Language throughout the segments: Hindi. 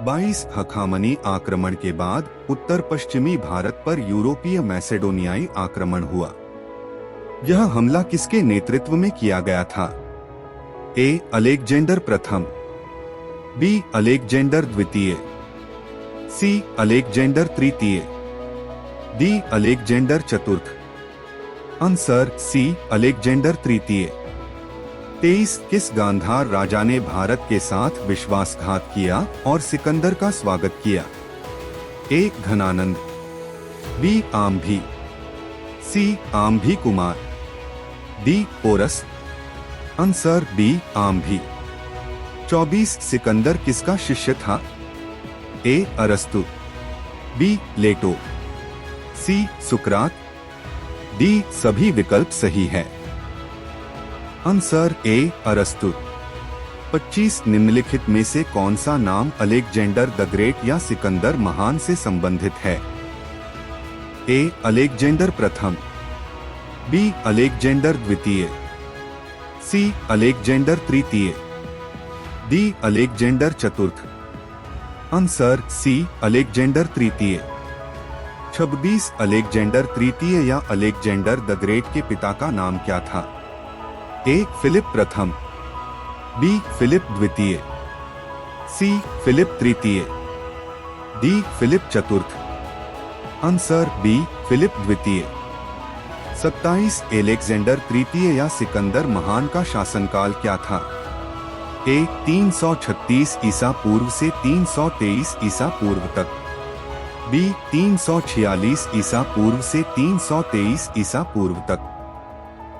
22 हखामनी आक्रमण के बाद उत्तर पश्चिमी भारत पर यूरोपीय मैसेडोनियाई आक्रमण हुआ। यह हमला किसके नेतृत्व में किया गया था? ए. अलेक्जेंडर प्रथम, बी. अलेक्जेंडर द्वितीय, सी. अलेक्जेंडर तृतीय, डी. अलेक्जेंडर चतुर्थ। Answer C. अलेक्जेंडर तृतीय। 23 किस गांधार राजा ने भारत के साथ विश्वासघात किया और सिकंदर का स्वागत किया? A. Ghananand, B. Ambhi, C. Ambhi Kumar, D. Porus. Answer B. Ambhi. 24 Sikandar किसका शिष्य था? ए. अरस्तु, बी. प्लेटो, सी. सुकरात, डी. सभी विकल्प सही है। आंसर ए. अरस्तु। 25 निम्नलिखित में से कौन सा नाम अलेक्जेंडर द ग्रेट या सिकंदर महान से संबंधित है? ए. अलेक्जेंडर प्रथम, बी. अलेक्जेंडर द्वितीय, सी. अलेक्जेंडर तृतीय, डी. अलेक्जेंडर चतुर्थ। Answer C. अलेक्जेंडर तृतीय। 26 अलेक्जेंडर तृतीय या अलेक्जेंडर द ग्रेट के पिता का नाम क्या था? ए. फिलिप प्रथम, बी. फिलिप द्वितीय, सी. फिलिप तृतीय, डी. फिलिप चतुर्थ। Answer B. फिलिप द्वितीय। 27 अलेक्जेंडर तृतीय या सिकंदर महान का शासनकाल क्या था? ए. 336 ईसा पूर्व से 323 ईसा पूर्व तक, बी. 346 ईसा पूर्व से 323 ईसा पूर्व तक,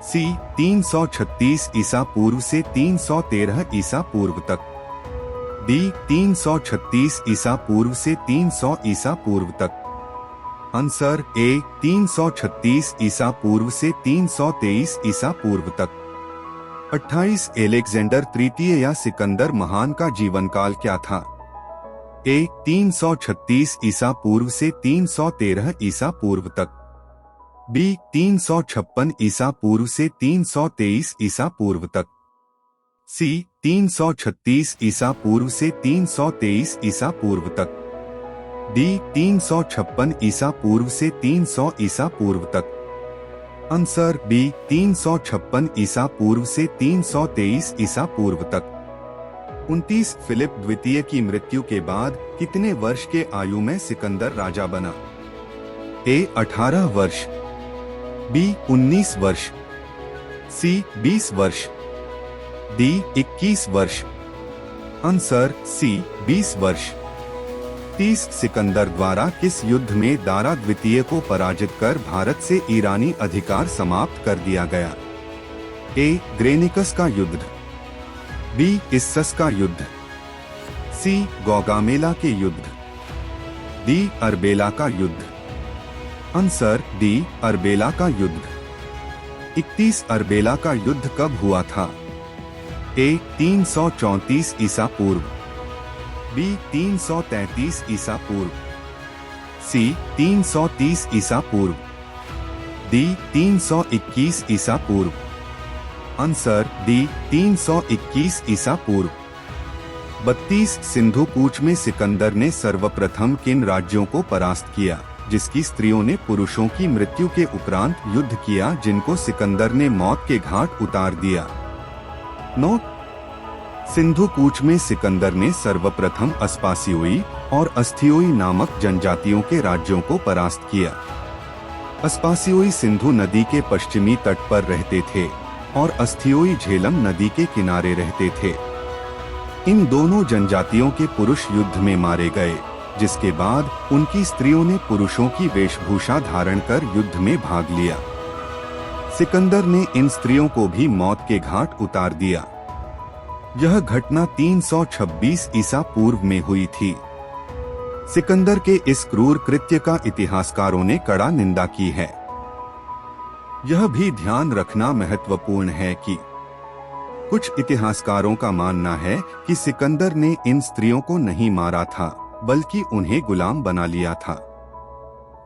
सी. 336 ईसा पूर्व से 313 ईसा पूर्व तक, डी. 336 ईसा पूर्व से 300 ईसा पूर्व तक। Answer A. 336 ईसा पूर्व से 323 ईसा पूर्व तक। 28 अलेक्जेंडर तृतीय या सिकंदर महान का जीवन काल क्या था? ए. 336 ईसा पूर्व से 313 ईसा पूर्व तक, बी. 356 ईसा पूर्व से 323 ईसा पूर्व तक, सी. 336 ईसा पूर्व से 323 ईसा पूर्व तक, डी. 356 ईसा पूर्व से 300 ईसा पूर्व तक। Answer B. 356 ईसा पूर्व से 323 ईसा पूर्व तक। 29 फिलिप द्वितीय की मृत्यु के बाद कितने वर्ष के आयु में सिकंदर राजा बना? ए. 18 वर्ष, बी. 19 वर्ष, सी. 20 वर्ष, डी. 21 वर्ष। Answer C. 20 वर्ष। 30 सिकंदर द्वारा किस युद्ध में दारा द्वितीय को पराजित कर भारत से ईरानी अधिकार समाप्त कर दिया गया? ए. ग्रेनिकस का युद्ध, बी. इस्सस का युद्ध, सी. गौगामेला के युद्ध, डी. अरबेला का युद्ध। Answer D. अरबेला का युद्ध। 31 अरबेला का युद्ध कब हुआ था? ए. 334 ईसा पूर्व, बी. 333 ईसा पूर्व, सी. 330 ईसा पूर्व, डी. 321 ईसा पूर्व। Answer D. 321 ईसा पूर्व। 32 सिंधु कूच में सिकंदर ने सर्वप्रथम किन राज्यों को परास्त किया, जिसकी स्त्रियों ने पुरुषों की मृत्यु के उपरांत युद्ध किया, जिनको सिकंदर ने मौत के घाट उतार दिया? 9 सिंधु कूच में सिकंदर ने सर्वप्रथम अस्पासियोई और अस्थियोई नामक जनजातियों के राज्यों को परास्त किया। अस्पासियोई सिंधु नदी के पश्चिमी तट पर रहते थे और अस्थियोई झेलम नदी के किनारे रहते थे। इन दोनों जनजातियों के पुरुष युद्ध में मारे गए, जिसके बाद उनकी स्त्रियों ने पुरुषों की वेशभूषा धारण कर युद्ध में भाग लिया। सिकंदर ने इन स्त्रियों को भी मौत के घाट उतार दिया। यह घटना 326 ईसा पूर्व में हुई थी। सिकंदर के इस क्रूर कृत्य का इतिहासकारों ने कड़ा निंदा की है। यह भी ध्यान रखना महत्वपूर्ण है कि कुछ इतिहासकारों का मानना है कि सिकंदर ने इन स्त्रियों को नहीं मारा था, बल्कि उन्हें गुलाम बना लिया था।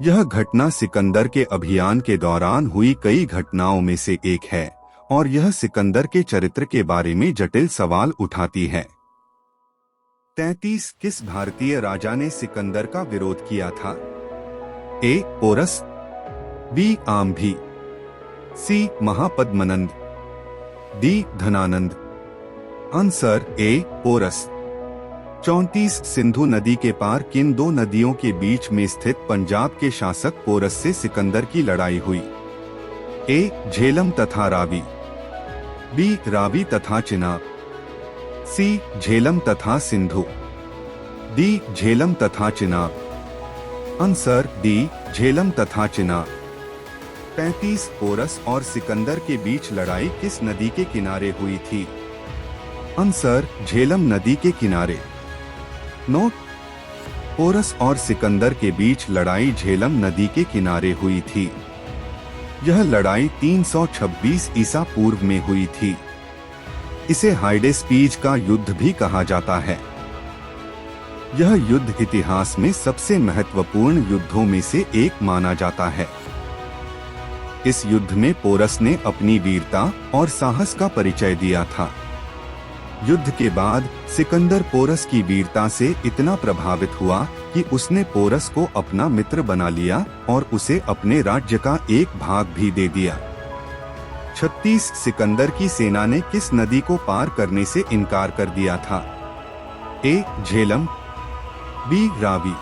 यह घटना सिकंदर के अभियान के दौरान हुई कई घटनाओं में से एक है और यह सिकंदर के चरित्र के बारे में जटिल सवाल उठाती है। 33 किस भारतीय राजा ने सिकंदर का विरोध किया था? A. Porus, B. Ambhi, C. Mahapadmananda, D. Dhanananda. Answer A. Porus. 34 Sindhu नदी के पार किन दो नदियों के बीच में स्थित पंजाब के शासक पोरस से सिकंदर की लड़ाई हुई? ए. झेलम तथा रावी, बी. रावी तथा चिनाब, सी. झेलम तथा सिंधु, डी. झेलम तथा चिनाब। Answer D. झेलम तथा चिनाब। 35 पोरस और सिकंदर के बीच लड़ाई किस नदी के किनारे हुई थी? आंसर झेलम नदी के किनारे। नोट: पोरस और सिकंदर के बीच लड़ाई झेलम नदी के किनारे हुई थी। यह लड़ाई 326 ईसा पूर्व में हुई थी। इसे हाइडेस्पीज का युद्ध भी कहा जाता है। यह युद्ध इतिहास में सबसे महत्वपूर्ण युद्धों में से एक माना जाता है। इस युद्ध में पोरस ने अपनी वीरता और साहस का परिचय दिया था। युद्ध के बाद सिकंदर पोरस की वीरता से इतना प्रभावित हुआ कि उसने पोरस को अपना मित्र बना लिया और उसे अपने राज्य का एक भाग भी दे दिया। 36 सिकंदर की सेना ने किस नदी को पार करने से इनकार कर दिया था? A. Jhelum, B. Ravi,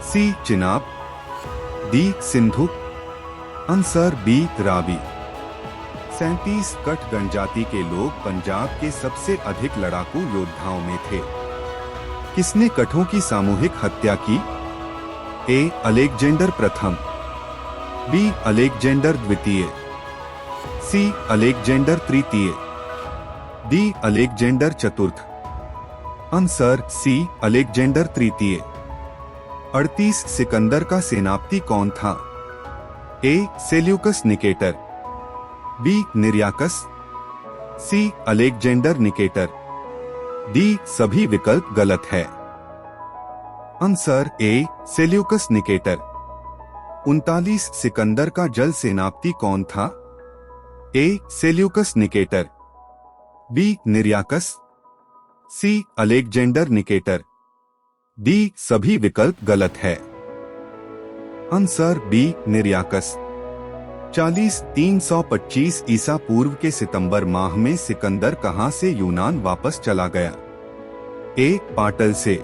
C. Chenab, D. Sindhu. Answer B. Ravi. 37 कट जनजाति के लोग पंजाब के सबसे अधिक लड़ाकू योद्धाओं में थे। किसने कठों की सामूहिक हत्या की? ए. अलेक्जेंडर प्रथम, बी. अलेक्जेंडर द्वितीय, सी. अलेक्जेंडर तृतीय, डी. अलेक्जेंडर चतुर्थ। Answer C. अलेक्जेंडर तृतीय। 38 सिकंदर का सेनापति कौन था? A. Seleucus Nicator, B. Nearchus, C. Alexander Nicator, D. सभी विकल्प गलत है। Answer A. Seleucus Nicator. 39 Sikandar का जल सेनापति कौन था? A. Seleucus Nicator, B. Nearchus, C. Alexander Nicator, D. सभी विकल्प गलत है। Answer B. निर्याकस। 40 325 ईसा पूर्व के सितंबर माह में सिकंदर कहां से यूनान वापस चला गया? ए. पाटल से,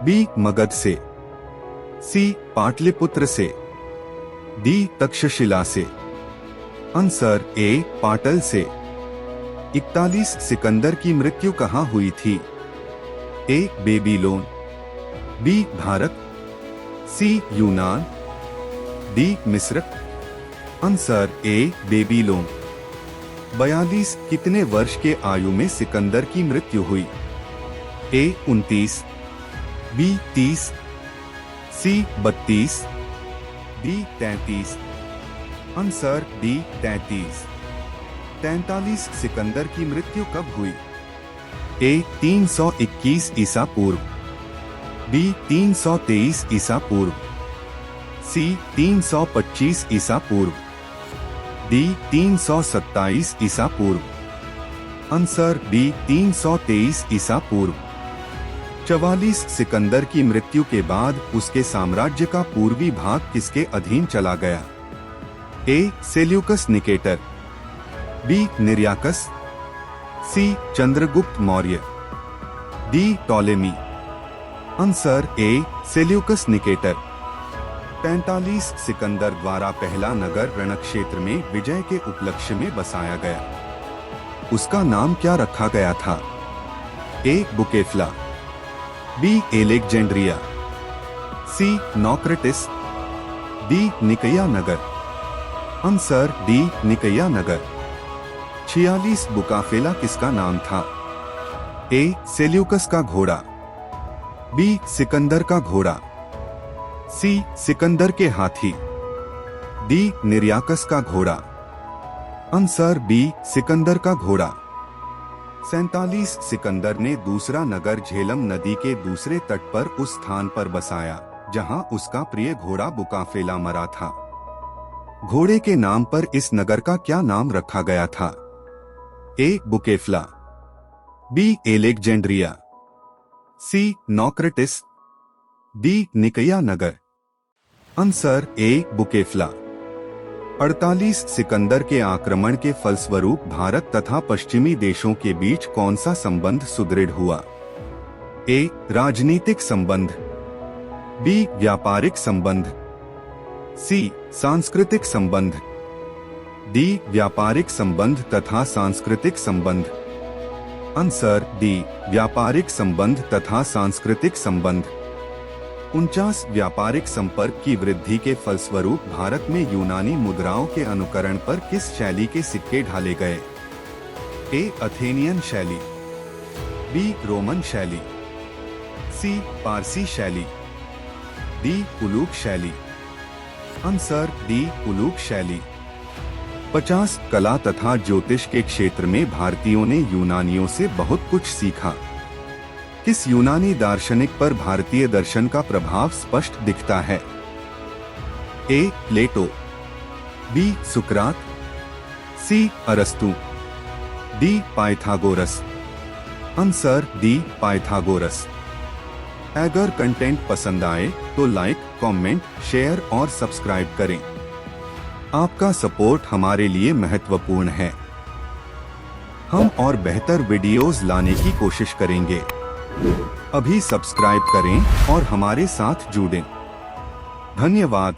बी. मगध से, सी. पाटलिपुत्र से, डी. तक्षशिला से। Answer A. पाटल से। 41 सिकंदर की मृत्यु कहां हुई थी? A. Babylon, B. Bharat, C. यूनान, डी. मिस्र। Answer A. बेबीलोन। 42 कितने वर्ष के आयु में सिकंदर की मृत्यु हुई? ए. 29, बी. 30, सी. 32, डी. 33। Answer D. 33। 43 सिकंदर की मृत्यु कब हुई? ए. 321 ईसा पूर्व, बी. 323 ईसा पूर्व, सी. 325 ईसा पूर्व, डी. 327 ईसा पूर्व। Answer B. 323 ईसा पूर्व। 44 सिकंदर की मृत्यु के बाद उसके साम्राज्य का पूर्वी भाग किसके अधीन चला गया? A. Seleucus Nicator, B. Nearchus, C. Chandragupta Maurya, D. Ptolemy. Answer A. Seleucus Nicator. 45 Sikandar द्वारा पहला नगर रणक्षेत्र में विजय के उपलक्ष्य में बसाया गया। उसका नाम क्या रखा गया था? A. Bucephala, B. Alexandria, C. Naucratis, D. Nicaea नगर। Answer D. निकैया नगर। 46 बुकाफेला किसका नाम था? ए. सेल्यूकस का घोड़ा, बी. सिकंदर का घोड़ा, सी. सिकंदर के हाथी, डी. निर्याकस का घोड़ा। Answer B. सिकंदर का घोड़ा। 47 सिकंदर ने दूसरा नगर झेलम नदी के दूसरे तट पर उस स्थान पर बसाया जहां उसका प्रिय घोड़ा बुकाफेला मरा था। घोड़े के नाम पर इस नगर का क्या नाम रखा गया था? A. Bucephala, B. Alexandria, C Naucratis, D Nicaea नगर। Answer A Bucephala. 48 सिकंदर के आक्रमण के फलस्वरूप भारत तथा पश्चिमी देशों के बीच कौन सा संबंध सुदृढ़ हुआ? ए राजनीतिक संबंध, बी व्यापारिक संबंध, सी सांस्कृतिक संबंध, डी व्यापारिक संबंध तथा सांस्कृतिक संबंध। आंसर डी व्यापारिक संबंध तथा सांस्कृतिक संबंध। 49 व्यापारिक संपर्क की वृद्धि के फलस्वरूप भारत में यूनानी मुद्राओं के अनुकरण पर किस शैली के सिक्के ढाले गए? ए अथेनियन शैली, बी रोमन शैली, सी पारसी शैली, डी उलूक शैली। आंसर डी उलूक शैली। 50 कला तथा ज्योतिष के क्षेत्र में भारतीयों ने यूनानियों से बहुत कुछ सीखा। किस यूनानी दार्शनिक पर भारतीय दर्शन का प्रभाव स्पष्ट दिखता है? ए प्लेटो, बी सुकरात, सी अरस्तु, D Pythagoras. Answer D Pythagoras. अगर कंटेंट पसंद आए तो लाइक, कमेंट, शेयर और सब्सक्राइब करें। आपका सपोर्ट हमारे लिए महत्वपूर्ण है। हम और बेहतर वीडियोस लाने की कोशिश करेंगे। अभी सब्सक्राइब करें और हमारे साथ जुड़ें। धन्यवाद।